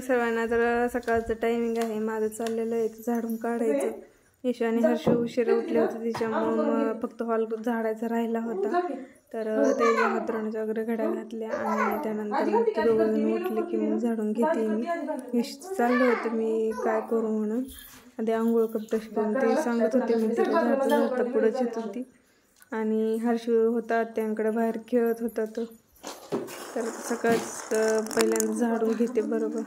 सर्वांना. तर सकाळचं टायमिंग आहे, माझं चाललेलं आहे झाडून काढायचं. ईशा आणि हर्ष उशिरा उठले होते त्याच्यामुळं फक्त हॉल झाडायचा राहिला होता. तर त्याच्या हातरुणाच्या वगैरे घड्या घातल्या आणि त्यानंतर मग ते दोघंजण उठले की मग झाडून घेते मी. चाललं होतं मी काय करू म्हणून, आधी आंघोळ कपडे करून ते सांगत होते मी, तिला झाडता झाडता पुढंच येत होती. आणि हर्ष होता त्यांकडे बाहेर खेळत होता तो. तर सकाळच पहिल्यांदा झाडून घेते बरोबर.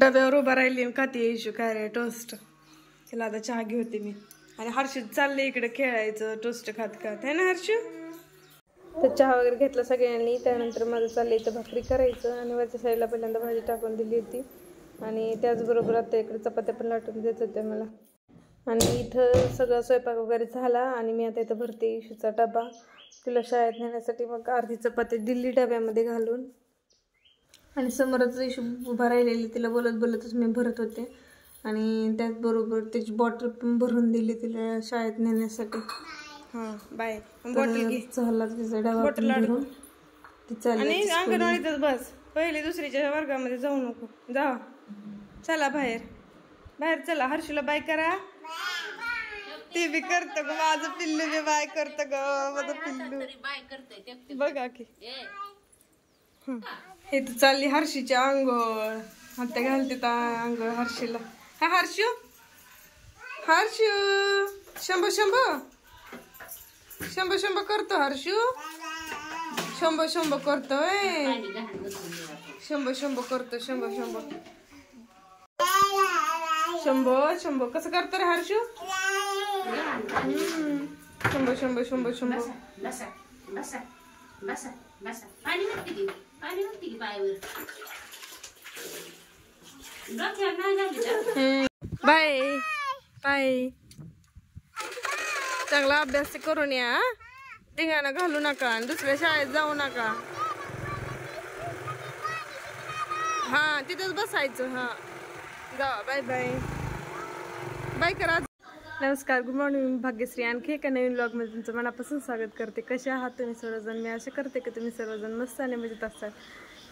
डब्यावर उभा राहिली खाती इशू काय रे टोस्ट. त्याला आता चहा घेते मी. आणि हर्षू चालले इकडे खेळायचं टोस्ट खात खात, है ना हर्षू. तर चहा वगैरे घेतला सगळ्यांनी. त्यानंतर माझं चाललं इथं भाकरी करायचं आणि वरच्या साईडला पहिल्यांदा भाजी टाकून दिली होती. आणि त्याचबरोबर आता इकडे चपात्या पण लाटून देत होत्या मला. आणि इथं सगळं स्वयंपाक वगैरे झाला आणि मी आता इथं भरते इशूचा डबा. तिला शाळेत नेण्यासाठी मग अर्धी चपाती दिली डब्यामध्ये घालून. आणि समोरच इशू उभा राहिलेली, तिला बोलत बोलतच मी भरत होते. आणि त्याचबरोबर त्याची बॉटल पण भरून दिली तिला शाळेत नेण्यासाठी. हां बाय. बॉटल घे. चला तिचा डबा बॉटल भरून ती चालली. आणि अंगणवाडीतच बस, पहिली दुसरीच्या वर्गामध्ये जाऊ नको. जा चला बाहेर बाहेर चला. हर्षूला बाय करा. ते बी करत ग माझं पिल्लू, बी बाय करत ग माझं पिल्लू. बघा की हे तर चालली हर्षीची आंघोळ. आता घालते आंघोळ हर्षीला. हा हर्षू हर्षू शंभो शंभो शंभो शंभो करतो हर्षू. शंभो शंभो करतोय. शंभो शंभो करतो. शंभो शंभो शंभो शंभो कसं करतो रे हर्षू. शंभो शंभो शंभो शंभो. Bye bye. चांगला अभ्यास करून या. धिंगाणा घालू नका आणि दुसऱ्या शाळेत जाऊ नका. हा तिथंच बसायचं. हा जा बाय बाय बाय करा. नमस्कार, गुड मॉर्निंग. भाग्यश्री आणखी एका नवीन व्लॉगमध्ये तुमचं मनापासून स्वागत करते. कसे आहात तुम्ही सर्वजण. मी आशा करते की तुम्ही सर्वजण मस्त आणि मजेत असतात.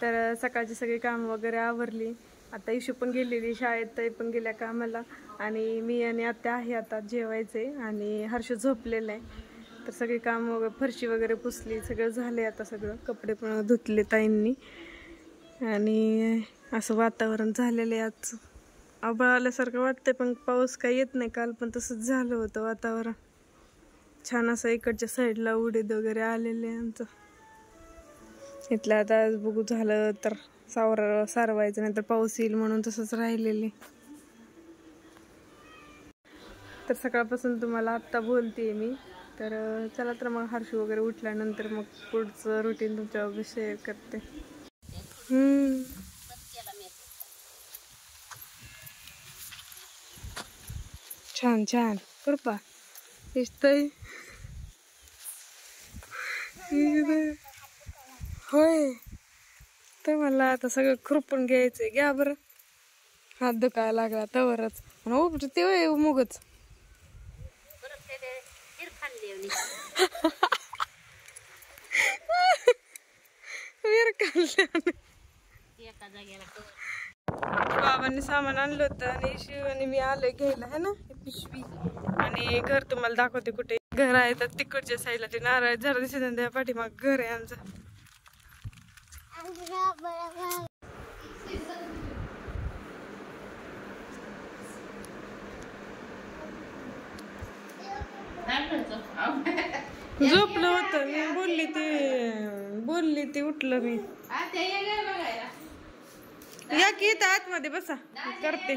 तर सकाळची सगळी कामं वगैरे आवरली. आता इशू पण गेलेली शाळेत, ताई पण गेल्या कामाला. आणि मी आणि आत्या आहे आता जेवायचे. आणि हर्ष झोपलेलं आहे. तर सगळी कामं वगैरे फरशी वगैरे पुसली, सगळं झाले आता. सगळं कपडे पण धुतले ताईंनी. आणि असं वातावरण झालेलं आहे आज. आभाळ आल्यासारखं वाटतंय पण पाऊस काही येत नाही. काल पण तसंच झालं होतं वातावरण. छान असं इकडच्या साईडला उडीद वगैरे आलेले आमचं. इथलं आता बघू झालं तर सारवायचं, नाही तर पाऊस येईल म्हणून तसंच राहिलेले. तर सकाळपासून तुम्हाला आत्ता बोलते मी. तर चला तर मग हर्षू वगैरे उठल्यानंतर मग पुढचं रुटीन तुमच्यावर शेअर करते. छान छान कृपा दिसतंय. होय तर मला आता सगळं खुरपून घ्यायचंय. घ्या बरं. हात दुखायला लागला तवरच. उपटते होय मुगच. वीर काढल्या. बाबांनी सामान आणलं होतं आणि इशू आणि मी आलोय घ्यायला, है ना पिशवी. आणि घर तुम्हाला दाखवते कुठे घर आहे. तर तिकडच्या साईडला ते नारळ झाड दिसत त्या पाठीमाग घर आहे आमचं. झोपलं होतं मी. बोलली ती उठलं मी. या की इथं आतमध्ये बसा करते.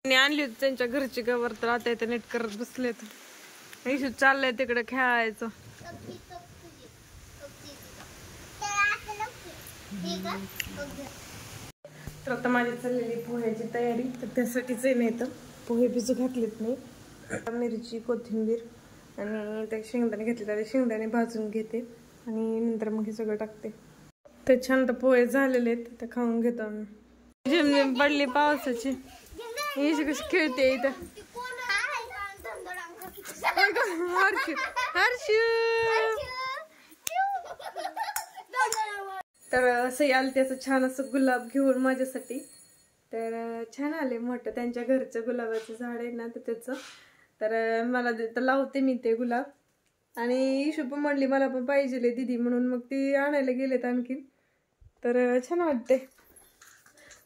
आणली होती त्यांच्या घरची गवर, तर आता इथे नीट करत बसलेत. इशू चाललंय तिकडे खेळायचं. तर आता माझी चाललेली पोह्याची तयारी, तर त्यासाठीच नाही तर पोहे भिजू घातलेत मी. मिरची, कोथिंबीर आणि त्या शेंगदाणे घेतले, तर शेंगदाणे भाजून घेते आणि नंतर मग हे सगळं टाकते. तर छान तर पोहे झालेले आहेत, तर खाऊन घेतो आम्ही. झिमझिम पडली पावसाची. इशू कशी खेळते इथं. तर असं आलं त्याचं छान असं गुलाब घेऊन माझ्यासाठी. तर छान आले, मोठं त्यांच्या घरचं गुलाबाचं झाड आहे ना, तर त्याचं. तर मला तर लावते मी ते गुलाब. आणि इशू पण म्हणली मला पण पाहिजे दीदी म्हणून, मग ती आणायला गेलेत आणखीन. तर छान वाटते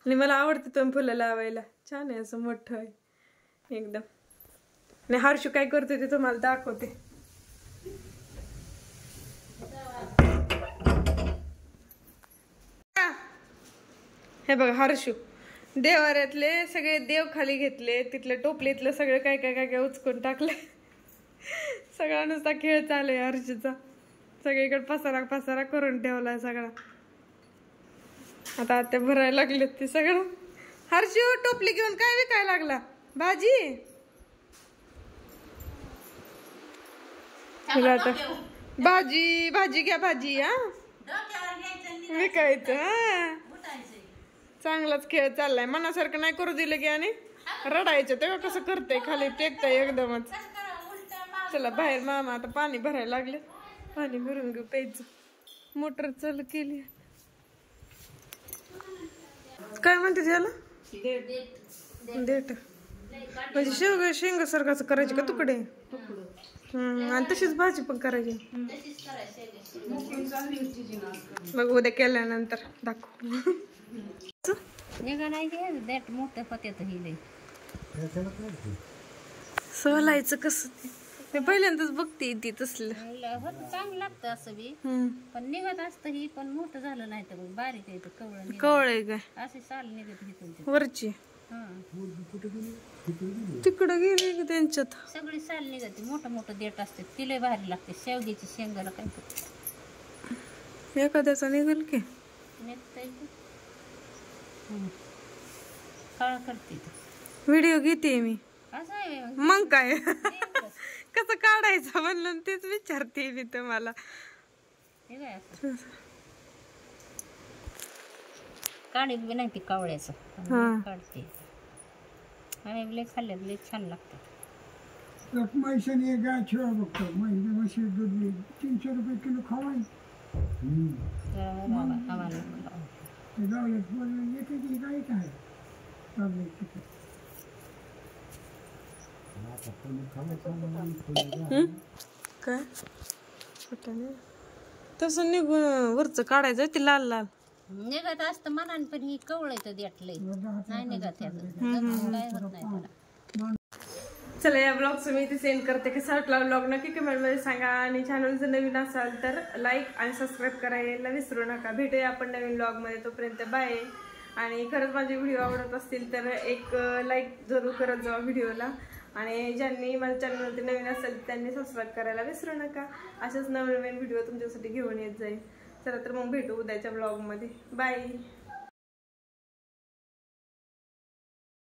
आणि मला आवडते तो फुलं लावायला. छान आहे, असं मोठं आहे एकदम. आणि हर्षू काय करते ते तुम्हाला दाखवते. हे बघा, हर्षू देवाऱ्यातले सगळे देव खाली घेतले, तिथले टोपलीतलं सगळं काय काय काय काय उचकून टाकले. सगळा नुसता खेळ चालू आहे हर्षूचा. सगळीकडे पसारा पसारा करून ठेवलाय सगळा. आता ते भरायला लागलेत ते सगळं. हर्षू टोपली घेऊन काय विकायला लागला? भाजी. आता भाजी भाजी घ्या, भाजी. हा विकायचं. हा चांगलाच खेळ चाललाय. मनासारखं नाही करू दिलं की आणि रडायचं. तेव्हा कसं करतंय खाली टेकताय एकदमच. चला बाहेर मामा आता पाणी भरायला लागले. पाणी भरून घेऊ प्यायचं. मोटर चालू केली. काय म्हणते त्याला? देठ. म्हणजे शेंगा सारखं करायची का तुकडे? आणि तशीच भाजी पण करायची. मग उद्या केल्यानंतर दाखवू. सोलायचं कसं ते पहिल्यांदाच बघते ती तसलं. चांगलं लागतं असं बी, पण निघत असतं ही, पण मोठं झालं नाही तर बारीक आहे. कवळ आहे काय अशी साल निघत वरची? तिकडं गेली की त्यांच्यात सगळी साल निघते. मोठं मोठं देठ असते, तिला भारी लागते. शेवग्याची शेंगाला काय एखाद्याचा निघेल की निघतंय काळ करते. व्हिडिओ घेते मी. असं आहे मग काय कसं काढायचं म्हणलं तेच विचारते मी तुम्हाला. काढीत बी नाही ती कावळ्याचं काढते. आणि लय खाल्ल्यात लय छान लागतात. मैशाने गाय ठेवा बघतो. म्हशी दूध 300 रुपये किलो खावाय. गाय काय काय तसं निघून वरच काढायचं ते लाल लाल निघत असतं मनान, पण ही कवळायचं देठलंय नाही निघत. काय होत नाही त्याला. चला या ब्लॉगचं मी इथे सेंड करते. कसा वाटला ब्लॉग नक्की कमेंटमध्ये सांगा. आणि चॅनल जर नवीन असाल तर लाईक आणि सबस्क्राईब करायला विसरू नका. भेटूया आपण नवीन ब्लॉगमध्ये. तोपर्यंत बाय. आणि खरंच माझे व्हिडिओ आवडत असतील तर एक लाईक जरूर करत जावा व्हिडिओला. आणि ज्यांनी माझ्या चॅनलवरती नवीन असेल त्यांनी सबस्क्राईब करायला विसरू नका. अशाच नवीन नवीन व्हिडिओ तुमच्यासाठी घेऊन येत जाईल. चला तर मग भेटू उद्याच्या ब्लॉगमध्ये. बाय.